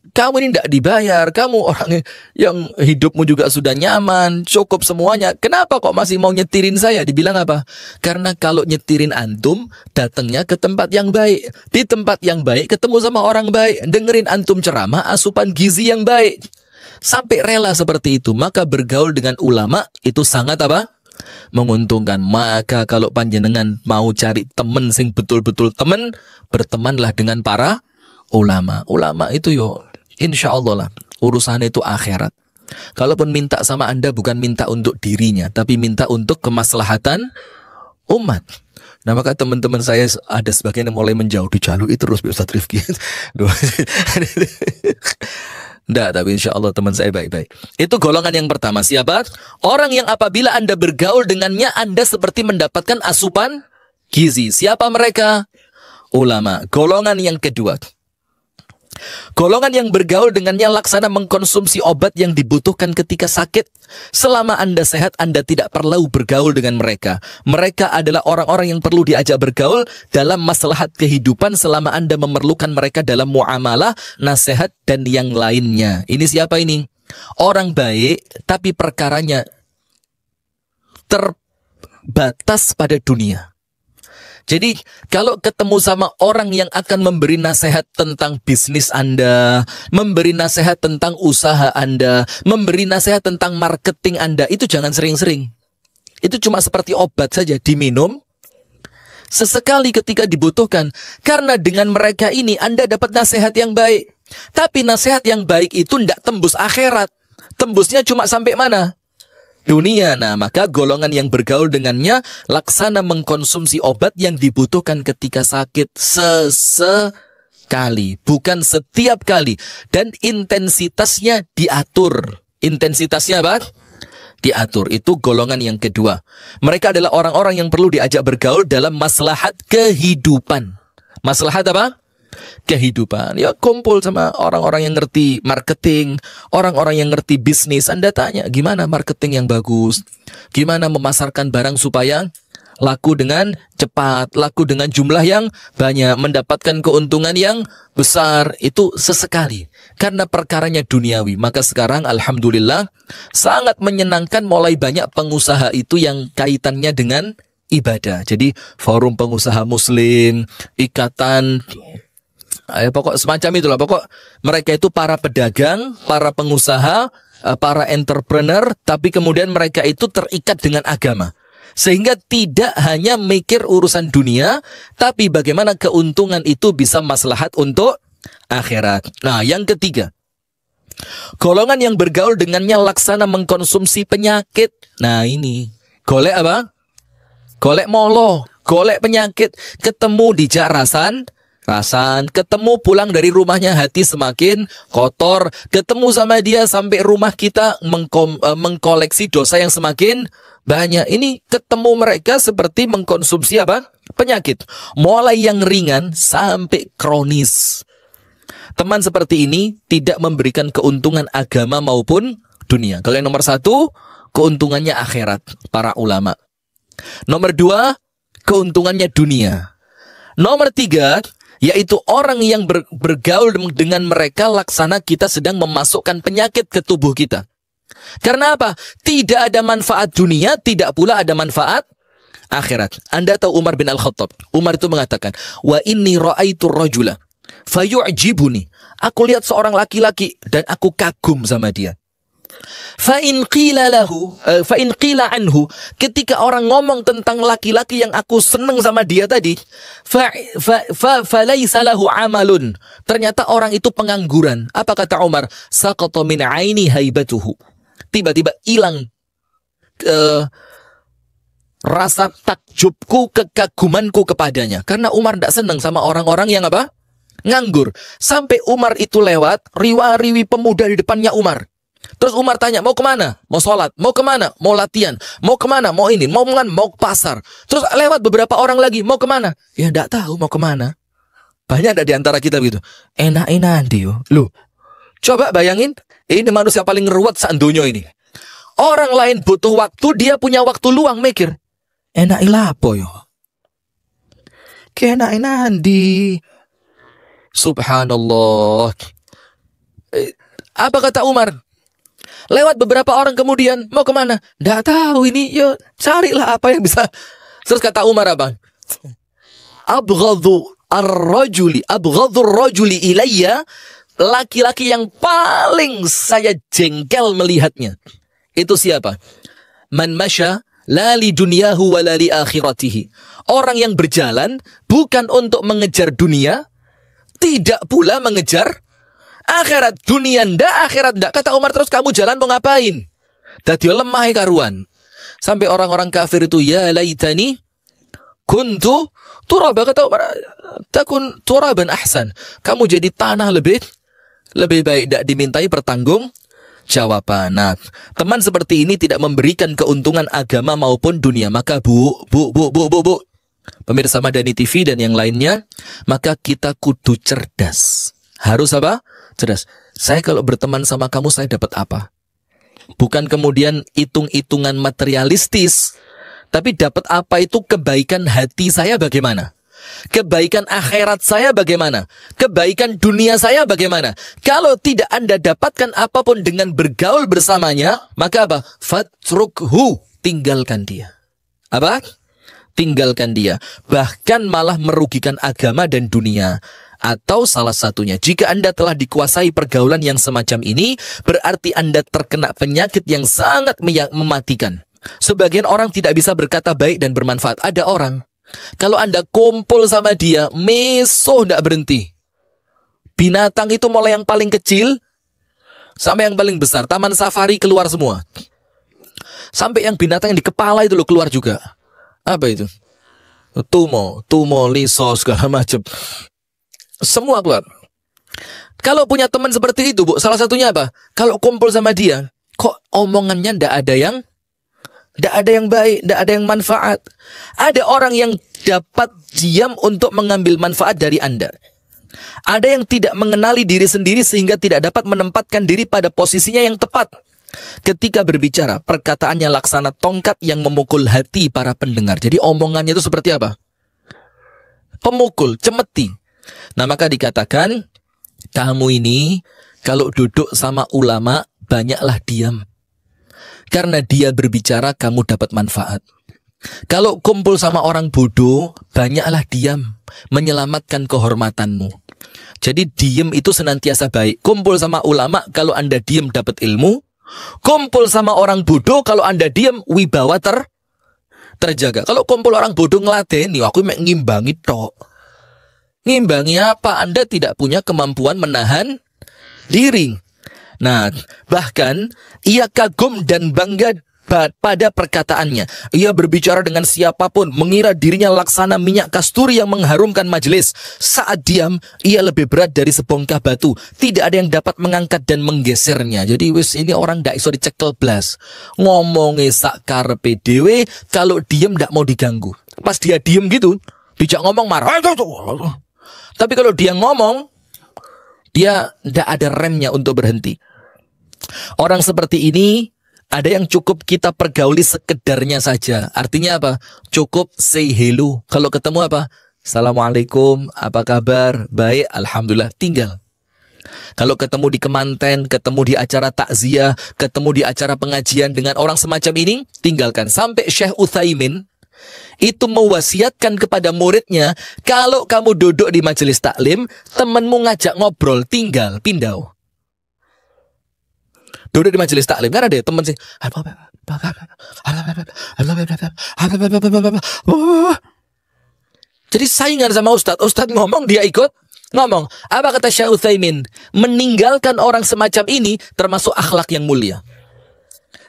kamu ini tidak dibayar, kamu orang yang hidupmu juga sudah nyaman, cukup semuanya. Kenapa kok masih mau nyetirin saya? Dibilang apa? Karena kalau nyetirin antum, datangnya ke tempat yang baik. Di tempat yang baik, ketemu sama orang baik. Dengerin antum ceramah, asupan gizi yang baik. Sampai rela seperti itu. Maka bergaul dengan ulama, itu sangat apa? Menguntungkan. Maka kalau panjenengan mau cari temen sing betul-betul temen, bertemanlah dengan para ulama. Ulama itu yo, insya Allah lah, urusannya itu akhirat. Kalaupun minta sama Anda bukan minta untuk dirinya, tapi minta untuk kemaslahatan umat. Nah, maka teman-teman saya ada sebagian yang mulai menjauh, dijalui terus Ustaz Rifki. Nggak, tapi insya Allah teman saya baik-baik. Itu golongan yang pertama. Siapa? Orang yang apabila Anda bergaul dengannya, Anda seperti mendapatkan asupan gizi. Siapa mereka? Ulama. Golongan yang kedua. Golongan yang bergaul dengannya laksana mengkonsumsi obat yang dibutuhkan ketika sakit. Selama Anda sehat, Anda tidak perlu bergaul dengan mereka. Mereka adalah orang-orang yang perlu diajak bergaul dalam maslahat kehidupan selama Anda memerlukan mereka dalam muamalah, nasihat, dan yang lainnya. Ini siapa ini? Orang baik, tapi perkaranya terbatas pada dunia. Jadi kalau ketemu sama orang yang akan memberi nasihat tentang bisnis Anda, memberi nasihat tentang usaha Anda, memberi nasihat tentang marketing Anda, itu jangan sering-sering. Itu cuma seperti obat saja, diminum sesekali ketika dibutuhkan. Karena dengan mereka ini Anda dapat nasihat yang baik. Tapi nasihat yang baik itu tidak tembus akhirat. Tembusnya cuma sampai mana? Dunia. Nah, maka golongan yang bergaul dengannya laksana mengkonsumsi obat yang dibutuhkan ketika sakit sesekali, bukan setiap kali, dan intensitasnya diatur. Intensitasnya apa? Diatur. Itu golongan yang kedua. Mereka adalah orang-orang yang perlu diajak bergaul dalam maslahat kehidupan. Maslahat apa? Kehidupan. Ya, kumpul sama orang-orang yang ngerti marketing, orang-orang yang ngerti bisnis. Anda tanya, gimana marketing yang bagus? Gimana memasarkan barang supaya laku dengan cepat, laku dengan jumlah yang banyak, mendapatkan keuntungan yang besar, itu sesekali. Karena perkaranya duniawi. Maka sekarang alhamdulillah sangat menyenangkan mulai banyak pengusaha itu yang kaitannya dengan ibadah. Jadi forum pengusaha muslim, ikatan, pokok semacam itulah. Pokok mereka itu para pedagang, para pengusaha, para entrepreneur, tapi kemudian mereka itu terikat dengan agama. Sehingga tidak hanya mikir urusan dunia, tapi bagaimana keuntungan itu bisa maslahat untuk akhirat. Nah, yang ketiga, golongan yang bergaul dengannya laksana mengkonsumsi penyakit. Nah ini, golek apa? Golek molo, golek penyakit. Ketemu dijak rasan, ketemu pulang dari rumahnya hati semakin kotor. Ketemu sama dia sampai rumah kita mengkoleksi dosa yang semakin banyak. Ini ketemu mereka seperti mengkonsumsi apa? Penyakit. Mulai yang ringan sampai kronis. Teman seperti ini tidak memberikan keuntungan agama maupun dunia. Kalau yang nomor satu, keuntungannya akhirat, para ulama. Nomor dua, keuntungannya dunia. Nomor tiga, yaitu orang yang bergaul dengan mereka laksana kita sedang memasukkan penyakit ke tubuh kita. Karena apa? Tidak ada manfaat dunia, tidak pula ada manfaat akhirat. Anda tahu Umar bin Al-Khattab? Umar itu mengatakan, wa inni ra'aitu rajula fayu'jibuni. Aku lihat seorang laki-laki dan aku kagum sama dia. Fa in qila anhu, ketika orang ngomong tentang laki-laki yang aku seneng sama dia tadi, falaysa lahu amalun, ternyata orang itu pengangguran. Apa kata Umar? Saqata min aini haibatuhu. Tiba-tiba hilang rasa takjubku, kekagumanku kepadanya. Karena Umar tidak senang sama orang-orang yang apa? Nganggur. Sampai Umar itu lewat, riwa-riwi pemuda di depannya Umar. Terus Umar tanya, mau kemana? Mau sholat. Mau kemana? Mau latihan. Mau kemana? Mau ini. Mau ke pasar. Terus lewat beberapa orang lagi, mau kemana? Ya tidak tahu mau kemana. Banyak ada di antara kita begitu. Enak-enak dia. Loh, coba bayangin, ini manusia paling ruwet sedunia ini. Orang lain butuh waktu, dia punya waktu luang mikir. Enak ilapo yo. Enak-enak di. Subhanallah. Apa kata Umar? Lewat beberapa orang kemudian, mau kemana? Nggak tahu ini, yo carilah apa yang bisa. Terus kata Umar apa? Abghadhu ar-rajuli ilayya, laki-laki yang paling saya jengkel melihatnya. Itu siapa? Man masya la li dunyahu wa la li akhiratihi. Orang yang berjalan bukan untuk mengejar dunia, tidak pula mengejar akhirat. Dunia ndak, akhirat ndak. Kata Umar, terus kamu jalan mau ngapain? Dadi lemah karuan. Sampai orang-orang kafir itu, ya laitani kuntu turaba. Kata Umar, takun turaban ahsan. Kamu jadi tanah lebih baik, tidak dimintai pertanggung jawaban. Nah, teman seperti ini tidak memberikan keuntungan agama maupun dunia. Maka bu, pemirsa Madani TV dan yang lainnya, maka kita kudu cerdas. Harus apa? Cerdas. Saya kalau berteman sama kamu, saya dapat apa? Bukan kemudian hitung-hitungan materialistis, tapi dapat apa itu kebaikan hati saya bagaimana? Kebaikan akhirat saya bagaimana? Kebaikan dunia saya bagaimana? Kalau tidak Anda dapatkan apapun dengan bergaul bersamanya, maka apa? Fatrukhu, tinggalkan dia. Apa? Tinggalkan dia. Bahkan malah merugikan agama dan dunia. Atau salah satunya, jika Anda telah dikuasai pergaulan yang semacam ini, berarti Anda terkena penyakit yang sangat mematikan. Sebagian orang tidak bisa berkata baik dan bermanfaat. Ada orang, kalau Anda kumpul sama dia, meso tidak berhenti. Binatang itu mulai yang paling kecil sampai yang paling besar. Taman safari keluar semua. Sampai yang binatang yang di kepala itu loh keluar juga. Apa itu? Tumo, liso, segala macam. Semua keluar. Kalau punya teman seperti itu, Bu, salah satunya apa? Kalau kumpul sama dia, kok omongannya ndak ada yang baik, ndak ada yang manfaat. Ada orang yang dapat diam untuk mengambil manfaat dari Anda. Ada yang tidak mengenali diri sendiri sehingga tidak dapat menempatkan diri pada posisinya yang tepat. Ketika berbicara, perkataannya laksana tongkat yang memukul hati para pendengar. Jadi omongannya itu seperti apa? Pemukul, cemeti. Nah, maka dikatakan, kamu ini kalau duduk sama ulama, banyaklah diam. Karena dia berbicara, kamu dapat manfaat. Kalau kumpul sama orang bodoh, banyaklah diam, menyelamatkan kehormatanmu. Jadi diam itu senantiasa baik. Kumpul sama ulama, kalau Anda diam dapat ilmu. Kumpul sama orang bodoh, kalau Anda diam, wibawa terjaga. Kalau kumpul orang bodoh ngeladeni, aku ngimbangi tok. Ngimbangi apa? Anda tidak punya kemampuan menahan diri. Nah, bahkan ia kagum dan bangga pada perkataannya. Ia berbicara dengan siapapun, mengira dirinya laksana minyak kasturi yang mengharumkan majelis. Saat diam, ia lebih berat dari sebongkah batu. Tidak ada yang dapat mengangkat dan menggesernya. Jadi wis ini orang ndak iso dicekel blas. Ngomongnya sak karepe dhewe, kalau diam ndak mau diganggu. Pas dia diam gitu, dijak ngomong marah. Tapi kalau dia ngomong, dia ndak ada remnya untuk berhenti. Orang seperti ini ada yang cukup kita pergauli sekedarnya saja. Artinya apa? Cukup say hello. Kalau ketemu apa? Assalamualaikum, apa kabar? Baik, alhamdulillah, tinggal. Kalau ketemu di kemanten, ketemu di acara takziah, ketemu di acara pengajian dengan orang semacam ini, tinggalkan. Sampai Syekh Utsaimin itu mewasiatkan kepada muridnya, kalau kamu duduk di majelis taklim, temanmu ngajak ngobrol, tinggal, pindah. Duduk di majelis taklim kan ada teman sih. Jadi saingan sama Ustadz. Ustadz ngomong, dia ikut ngomong. Apa kata Syekh Utsaimin? Meninggalkan orang semacam ini termasuk akhlak yang mulia.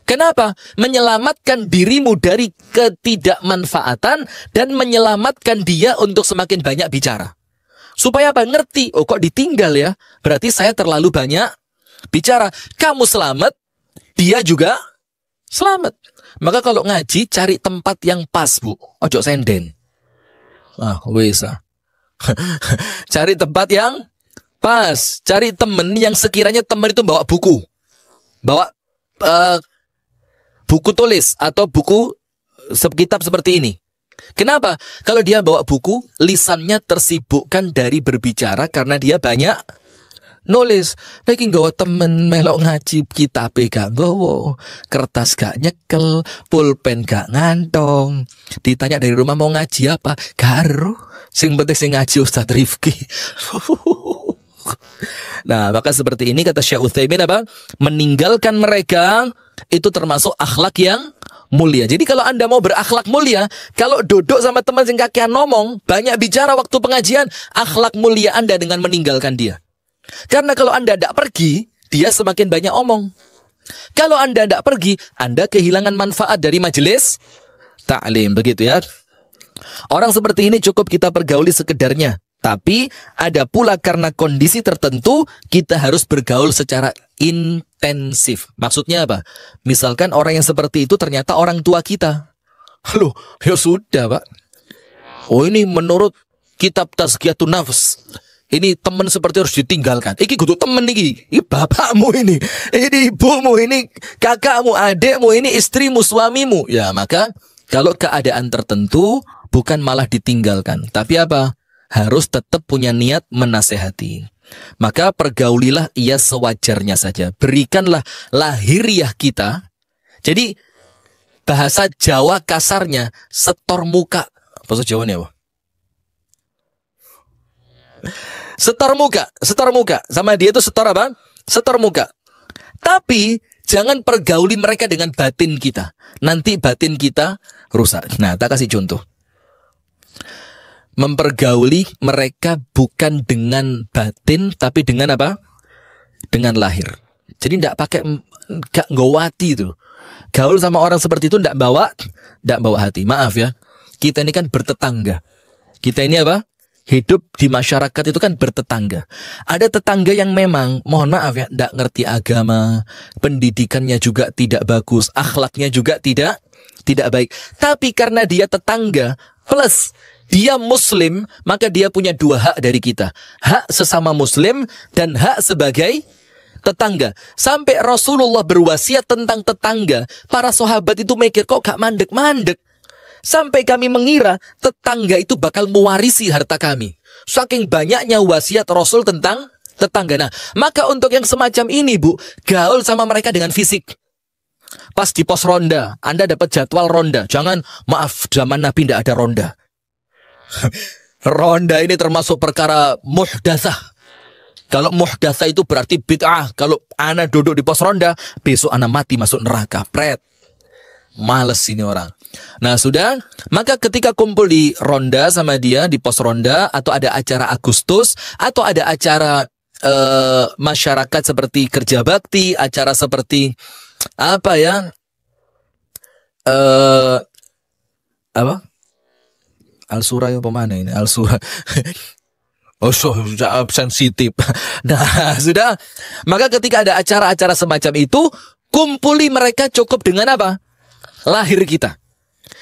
Kenapa? Menyelamatkan dirimu dari ketidakmanfaatan dan menyelamatkan dia untuk semakin banyak bicara. Supaya apa? Ngerti. Oh, kok ditinggal ya? Berarti saya terlalu banyak bicara. Kamu selamat, dia juga selamat. Maka kalau ngaji, cari tempat yang pas, Bu. Ojo senden. Wesa. Cari tempat yang pas. Cari temen yang sekiranya temen itu bawa buku. Bawa buku tulis atau buku kitab seperti ini. Kenapa? Kalau dia bawa buku, lisannya tersibukkan dari berbicara karena dia banyak nulis. Lagi nggawa temen melok ngaji, kitab gak nggawa, kertas gak nyekel, pulpen gak ngantong. Ditanya dari rumah mau ngaji apa? Karo. Sing penting sing ngaji Ustadz Rifki. Nah, maka seperti ini kata Syekh Utsaimin apa? Meninggalkan mereka itu termasuk akhlak yang mulia. Jadi kalau Anda mau berakhlak mulia, kalau duduk sama teman sing kakean ngomong, banyak bicara waktu pengajian, akhlak mulia Anda dengan meninggalkan dia. Karena kalau Anda tidak pergi, dia semakin banyak omong. Kalau Anda tidak pergi, Anda kehilangan manfaat dari majelis taklim. Begitu ya. Orang seperti ini cukup kita pergauli sekedarnya. Tapi ada pula karena kondisi tertentu, kita harus bergaul secara intensif. Maksudnya apa? Misalkan orang yang seperti itu ternyata orang tua kita. Loh, ya sudah Pak. Oh ini menurut kitab Tazkiyatun Nafs, ini teman seperti harus ditinggalkan. Iki kudu temen iki. Ini bapakmu ini ibumu, ini kakakmu, adekmu, ini istrimu, suamimu. Ya maka kalau keadaan tertentu bukan malah ditinggalkan, tapi apa? Harus tetap punya niat menasehati. Maka pergaulilah ia sewajarnya saja. Berikanlah lahiriah kita. Jadi bahasa Jawa kasarnya setor muka. Bahasa Jawanya apa? Setor muka. Sama dia itu setor apa? Setor muka. Tapi jangan pergauli mereka dengan batin kita. Nanti batin kita rusak. Nah, tak kasih contoh. Mempergauli mereka bukan dengan batin, tapi dengan apa? Dengan lahir. Jadi tidak pakai, gak ngawati itu. Gaul sama orang seperti itu tidak bawa hati. Maaf ya. Kita ini kan bertetangga. Kita ini apa? Hidup di masyarakat itu kan bertetangga. Ada tetangga yang memang, mohon maaf ya, tidak ngerti agama, pendidikannya juga tidak bagus, akhlaknya juga tidak baik. Tapi karena dia tetangga, plus dia muslim, maka dia punya dua hak dari kita. Hak sesama muslim dan hak sebagai Tetangga. Sampai Rasulullah berwasiat tentang tetangga. Para sahabat itu mikir, kok gak mandek-mandek. Sampai kami mengira tetangga itu bakal mewarisi harta kami. Saking banyaknya wasiat Rasul tentang tetangga. Nah, maka untuk yang semacam ini, Bu, gaul sama mereka dengan fisik. Pas di pos ronda, Anda dapat jadwal ronda. Jangan, maaf, zaman Nabi tidak ada ronda. Ronda ini termasuk perkara muhdatsah. Kalau muhdatsah itu berarti bid'ah. Kalau ana duduk di pos ronda, besok ana mati masuk neraka. Pret. Males ini orang. Nah sudah, maka ketika kumpul di ronda sama dia, di pos ronda, atau ada acara Agustus, atau ada acara masyarakat seperti kerja bakti, acara seperti apa ya, apa? Al-Surah apa mana ini? Al-Surah. Oh, sensitif. Nah, sudah. Maka ketika ada acara-acara semacam itu, kumpuli mereka cukup dengan apa? Lahir kita.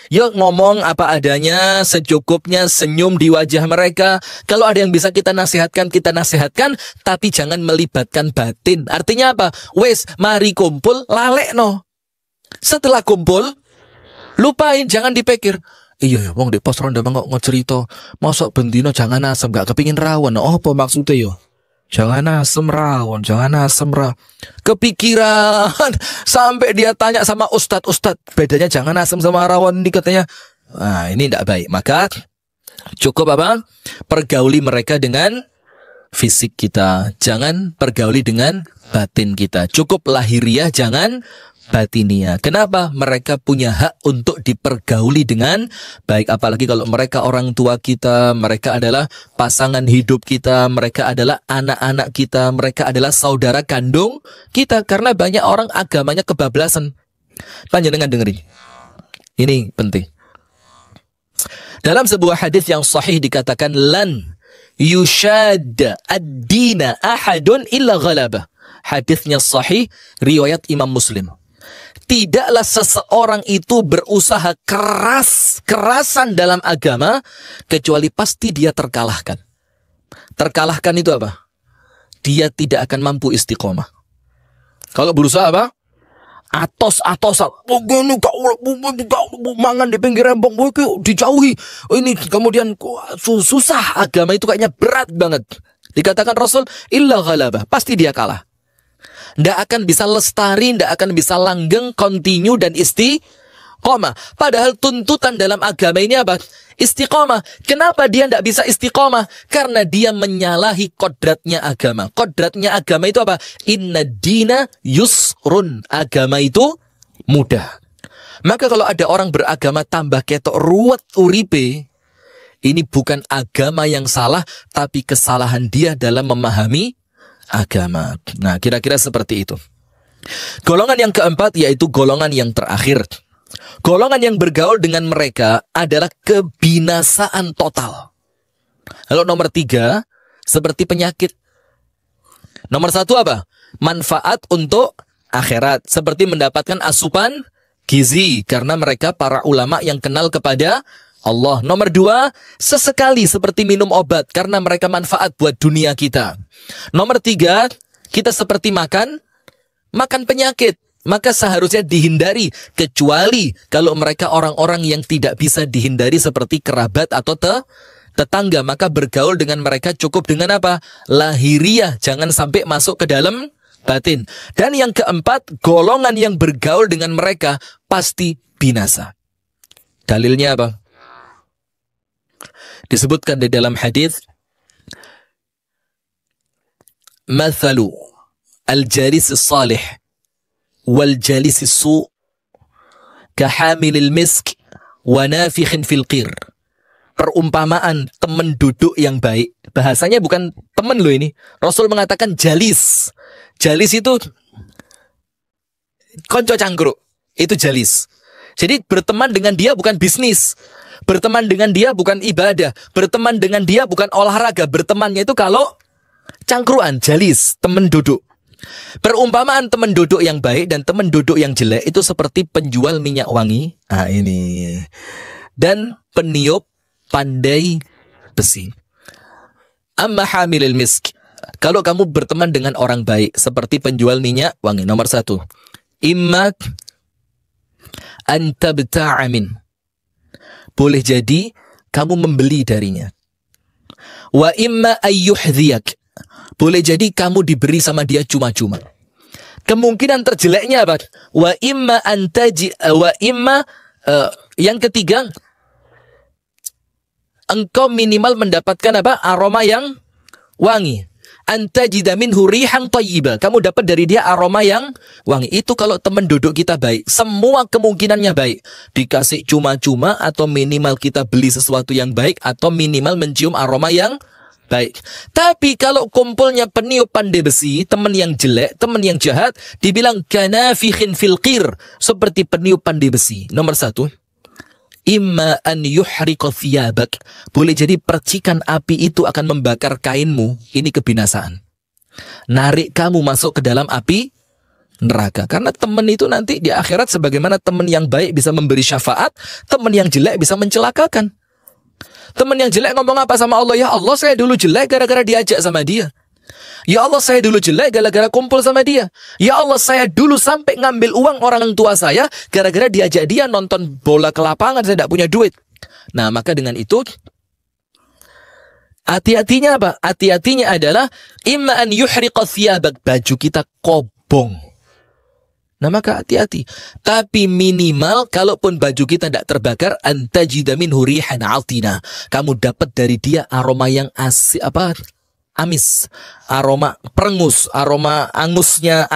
Yuk ngomong apa adanya, secukupnya, senyum di wajah mereka. Kalau ada yang bisa kita nasihatkan, tapi jangan melibatkan batin. Artinya apa? Wes, mari kumpul, lalek no. Setelah kumpul, lupain, jangan dipikir. Iya ya, wong di pos ronda bang kok cerita, masuk bendino jangan asem, gak kepingin rawon. Oh, apa maksudnya yo? Jangan asem rawon, jangan asem rawon. Kepikiran sampai dia tanya sama ustad, bedanya jangan asem sama rawon ini katanya. Nah, ini tidak baik. Maka cukup apa? Pergauli mereka dengan fisik kita, jangan pergauli dengan batin kita. Cukup lahiriah, jangan batinia. Kenapa? Mereka punya hak untuk dipergauli dengan baik. Apalagi kalau mereka orang tua kita, mereka adalah pasangan hidup kita, mereka adalah anak-anak kita, mereka adalah saudara kandung kita. Karena banyak orang agamanya kebablasan. Panjenengan dengerin. Ini penting. Dalam sebuah hadis yang sahih dikatakan, lan yushadda ad-dina ahadun illa ghalabah. Hadisnya sahih, riwayat Imam Muslim. Tidaklah seseorang itu berusaha kerasan dalam agama, kecuali pasti dia terkalahkan. Terkalahkan itu apa? Dia tidak akan mampu istiqomah. Kalau berusaha apa? Atos-atosan. Mangan di pinggir rembong, dijauhi. Ini kemudian susah, agama itu kayaknya berat banget. Dikatakan Rasul, illa ghalabah. Pasti dia kalah. Tidak akan bisa lestari, tidak akan bisa langgeng, continue dan istiqomah. Padahal tuntutan dalam agama ini apa? Istiqomah. Kenapa dia tidak bisa istiqomah? Karena dia menyalahi kodratnya agama. Kodratnya agama itu apa? Inna dina yusrun. Agama itu mudah. Maka kalau ada orang beragama tambah ketok ruwet uripe, ini bukan agama yang salah, tapi kesalahan dia dalam memahami agama. Nah, kira-kira seperti itu. Golongan yang keempat yaitu golongan yang terakhir. Golongan yang bergaul dengan mereka adalah kebinasaan total. Lalu nomor 3, seperti penyakit. Nomor 1 apa? Manfaat untuk akhirat. Seperti mendapatkan asupan gizi. Karena mereka para ulama yang kenal kepada Allah. Nomor 2, sesekali seperti minum obat karena mereka manfaat buat dunia kita. Nomor 3, kita seperti makan penyakit. Maka seharusnya dihindari, kecuali kalau mereka orang-orang yang tidak bisa dihindari seperti kerabat atau tetangga. Maka bergaul dengan mereka cukup dengan apa? Lahiriah, jangan sampai masuk ke dalam batin. Dan yang keempat, golongan yang bergaul dengan mereka pasti binasa. Dalilnya apa? Disebutkan di dalam hadis, mathalu al-jalis salih wal jalis su' kahamilil misk wa nafikhin fil qir. Perumpamaan teman duduk yang baik. Bahasanya bukan teman loh ini. Rasul mengatakan jalis. Jalis itu konco cangkruk. Itu jalis. Jadi berteman dengan dia bukan bisnis. Berteman dengan dia bukan ibadah. Berteman dengan dia bukan olahraga. Bertemannya itu kalau cangkruan, jalis, teman duduk. Perumpamaan teman duduk yang baik dan teman duduk yang jelek itu seperti penjual minyak wangi. Ah ini. Dan peniup pandai besi. Amma hamilil misk. kalau kamu berteman dengan orang baik seperti penjual minyak wangi, nomor satu, imma antabta'amin, boleh jadi kamu membeli darinya. Wa imma ayyuhdhiyak, boleh jadi kamu diberi sama dia cuma-cuma. Kemungkinan terjeleknya apa? Wa imma yang ketiga, engkau minimal mendapatkan apa? Aroma yang wangi. Antajida minhu rihan thayyiba, kamu dapat dari dia aroma yang wangi. Itu kalau teman duduk kita baik, semua kemungkinannya baik. Dikasih cuma-cuma atau minimal kita beli sesuatu yang baik atau minimal mencium aroma yang baik. Tapi kalau kumpulnya peniup pandai besi, teman yang jelek, teman yang jahat, dibilang kanafikhin fil qir, seperti peniup pandai besi. Nomor satu, imma an yuhriqa thiyabak, boleh jadi percikan api itu akan membakar kainmu. Ini kebinasaan, narik kamu masuk ke dalam api neraka. Karena teman itu nanti di akhirat, sebagaimana teman yang baik bisa memberi syafaat, teman yang jelek bisa mencelakakan. Teman yang jelek ngomong apa sama Allah? Ya Allah, saya dulu jelek gara-gara diajak sama dia. Ya Allah, saya dulu jelek gara-gara kumpul sama dia. Ya Allah, saya dulu sampai ngambil uang orang tua saya gara-gara diajak dia nonton bola ke lapangan, saya tidak punya duit. Nah, maka dengan itu hati-hatinya apa? Hati-hatinya adalah imma an yuhriqa thiyabak, baju kita kobong. Nah, maka hati-hati. Tapi minimal kalaupun baju kita tidak terbakar, antajida minhu rihan atina, kamu dapat dari dia aroma yang amis, aroma perengus, aroma angusnya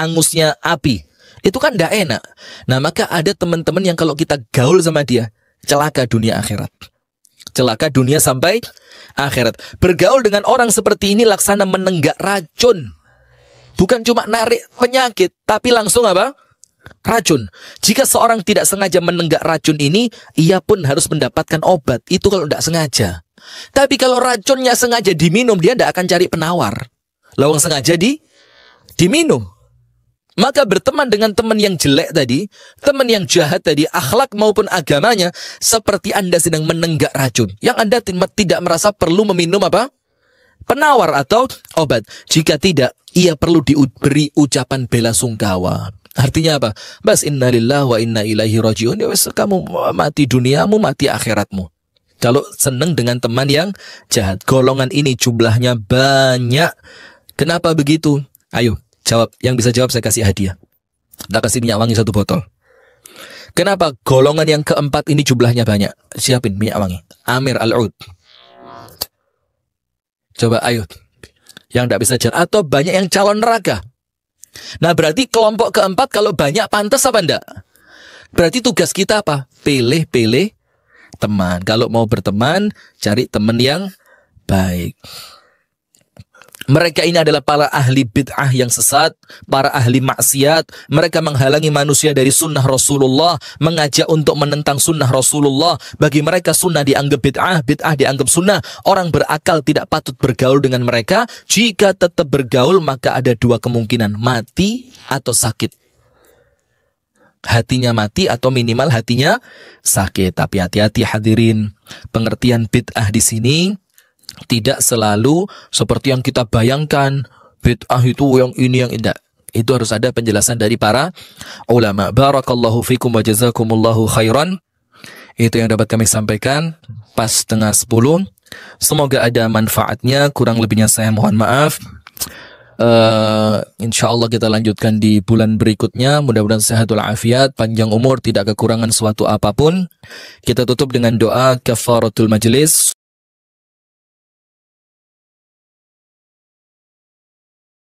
api. Itu kan tidak enak. Nah, maka ada teman-teman yang kalau kita gaul sama dia, celaka dunia akhirat. Celaka dunia sampai akhirat. Bergaul dengan orang seperti ini laksana menenggak racun. Bukan cuma narik penyakit, tapi langsung apa? Racun. Jika seorang tidak sengaja menenggak racun ini, ia pun harus mendapatkan obat. Itu kalau tidak sengaja. Tapi kalau racunnya sengaja diminum, dia tidak akan cari penawar. Lawang sengaja diminum. Maka berteman dengan teman yang jelek tadi, teman yang jahat tadi, akhlak maupun agamanya, seperti Anda sedang menenggak racun. Yang Anda tidak merasa perlu meminum apa? Penawar atau obat. Jika tidak, ia perlu diberi ucapan bela sungkawa. Artinya apa? Bas innalillahi wa inna ilaihi rajiun. Ya wes, kamu mati duniamu, mati akhiratmu. Kalau senang dengan teman yang jahat. Golongan ini jumlahnya banyak. Kenapa begitu? Ayo, jawab. Yang bisa jawab saya kasih hadiah. Kita kasih minyak wangi 1 botol. Kenapa golongan yang keempat ini jumlahnya banyak? Siapin minyak wangi. Amir Al-Ud. Coba ayo. Yang tidak bisa jawab. Atau banyak yang calon neraka. Nah, berarti kelompok keempat kalau banyak pantas apa enggak? Berarti tugas kita apa? Pilih-pilih teman. Kalau mau berteman, cari teman yang baik. Mereka ini adalah para ahli bid'ah yang sesat, para ahli maksiat. Mereka menghalangi manusia dari sunnah Rasulullah, mengajak untuk menentang sunnah Rasulullah. Bagi mereka sunnah dianggap bid'ah, bid'ah dianggap sunnah. Orang berakal tidak patut bergaul dengan mereka. Jika tetap bergaul, maka ada 2 kemungkinan, mati atau sakit. Hatinya mati atau minimal hatinya sakit. Tapi hati-hati hadirin, pengertian bid'ah di sini tidak selalu seperti yang kita bayangkan. Bid'ah itu yang ini yang tidak. Itu harus ada penjelasan dari para ulama. Barakallahu fikum wa jazakumullahu khairan. Itu yang dapat kami sampaikan pas 9:30. Semoga ada manfaatnya. Kurang lebihnya saya mohon maaf. InsyaAllah kita lanjutkan di bulan berikutnya. Mudah-mudahan sehat walafiat, panjang umur, tidak kekurangan suatu apapun. Kita tutup dengan doa kafaratul majlis.